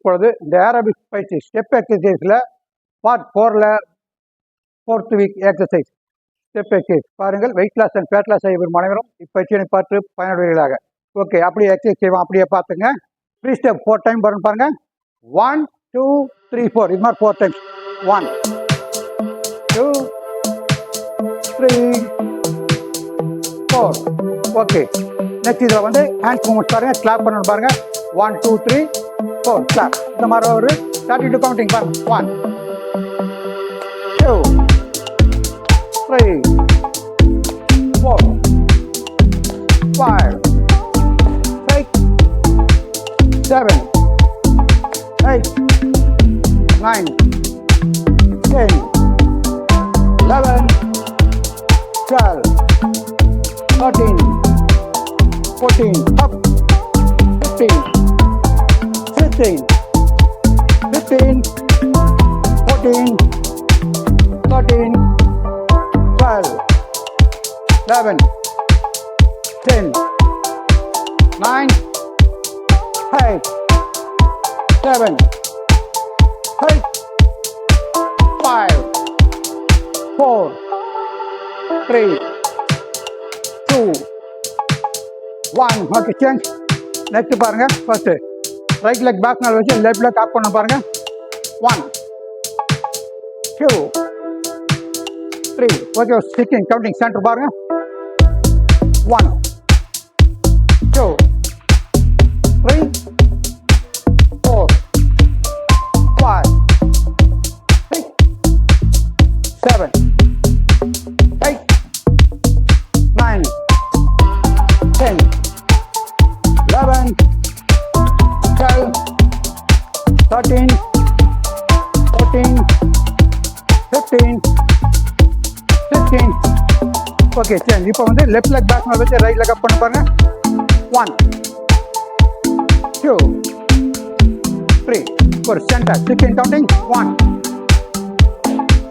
இப்பொழுது இந்த ஏரோபிக்ஸ் பயிற்சி ஸ்டெப் எக்ஸசைஸில் பார்ட் 4ல் 4th week exercise step exercise பாருங்கள். Weight loss and fat loss செய்ய விரும்பும் அனைவரும் இப்பயிற்சியை பார்த்து பயனுடையவர்களாக. ஓகே, அப்படியே எக்ஸசைஸ் செய்வோம். அப்படியே பார்த்துங்க. 3 ஸ்டெப் 4 டைம் வரும் பாருங்க. 1 2 3 4 இது மாதிரி 4 டைம்ஸ். 1 2 3 4. ஓகே, நெக்ஸ்ட் இதில் வந்து ஹேண்ட் மூவ்மெண்ட்ஸ் பாருங்க. கிளாப் பண்ணணும் பாருங்க. 1 2 3 4 கிளாப். இந்த மாதிரி ஒரு 32 கவுண்டிங் பாருங்க. 1 2 3 4 5 6 7 8 9 10 11 12 13 14 up 15 16 15 14 13 12 11 10 9 8 7 8 5 4 3 2 1. Okay, change. நெக்ஸ்ட் பாருங்க. ஃபர்ஸ்ட் ரைட் லெக் பேக் நாள் வச்சு லெஃப்ட் லெக் ஆப் பண்ண பாருங்க. 1 2 3. ஓகே, ஸ்டிக்கிங் கவுண்டிங் சென்டர் பாருங்க. 1 2 3 4 5 6 7 8 9 10 11 12 13 14 15 16. Okay, change. இப்போ வந்து லெஃப்ட் லெக் பேக் மேலே வச்சு ரைட் லெக் அப் பண்ண பாருங்க. 1 2 3 ஒரு centre sticking counting. 1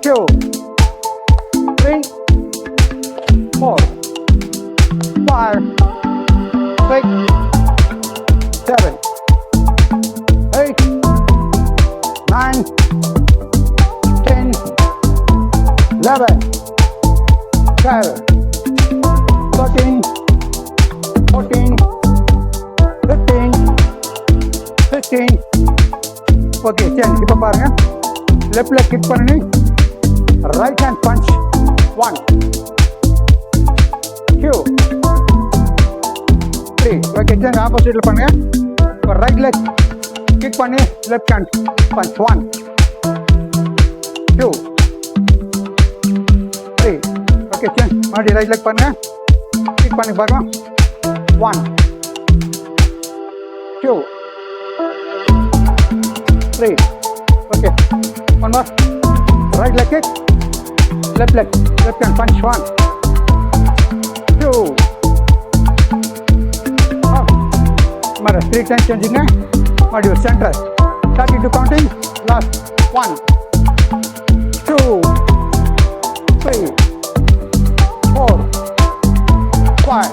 2 3 4 5 6 7 8 9 10 11 12 13 14 15 16. Okay, change. இப்போ பாருங்க. லெஃப்ட் லெக் கிக் பண்ணி right hand punch. 1 2 3. Okay, change. ஆப்போசிட்ல பண்ணுங்க. ரைட் லெக் கிக் பண்ணி left hand punch. 1 2 3. Okay, change. மறுபடியும் ரைட் லெக் பண்ணுங்க. கிக் பண்ணி பார்க்கலாம். 1 2 3. Okay, one more. Right leg kick left leg, left hand punch. 1 2 up. Mara 3 times changing hai. Madi center 32 counting. Last 1 2 3 4 5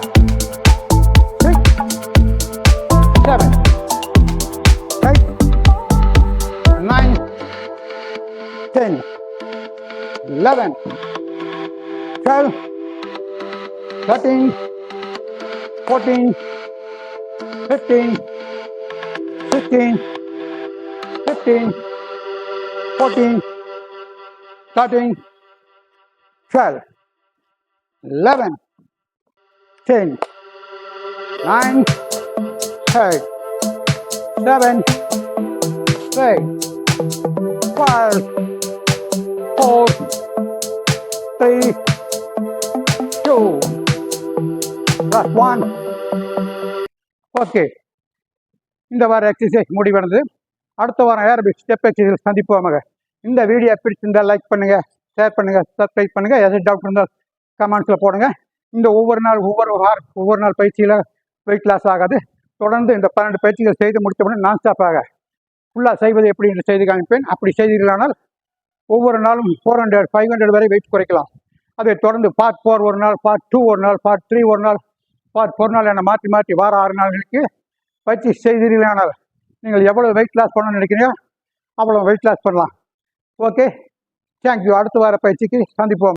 6 7 8 9 10 11 12 13 14 15 16 15 14 13 12 11 10 9 8 7 6 5 4 3 2 plus 1. Okay, இந்த வார exercise முடிவடைந்தது. அடுத்த வாரம் aerobics step exercise சந்திப்போமாக. இந்த வீடியோ பிடிச்சிருந்தால் லைக் பண்ணுங்கள், ஷேர் பண்ணுங்கள், சப்ஸ்கிரைப் பண்ணுங்கள். எதாவது டவுட் இருந்தால் கமெண்ட்ஸில் போடுங்க. இந்த ஒவ்வொரு நாள் பயிற்சியில் வெயிட் லாஸ் ஆகாது. தொடர்ந்து இந்த 12 பயிற்சிகள் செய்து முடித்தவுடன் நான் ஸ்டாப்பாக ஃபுல்லாக செய்வது எப்படி என்று செய்து காமிப்பேன். அப்படி செய்தீர்களானால் ஒவ்வொரு நாளும் 400 500 வரை வெயிட் குறைக்கலாம். அதை தொடர்ந்து பார்ட் 4 ஒரு நாள், பார்ட் 2 ஒரு நாள், பார்ட் 3 ஒரு நாள், பார்ட் 4 நாள் என மாற்றி வார 6 நாள்களுக்கு பயிற்சி செய்தீர்களானால் நீங்கள் எவ்வளோ வெயிட் லாஸ் பண்ணணும்னு நினைக்கிறீங்களோ அவ்வளோ வெயிட் லாஸ் பண்ணலாம். Okay, thank you. அடுத்த வார பயிற்சிக்கு சந்திப்போம்.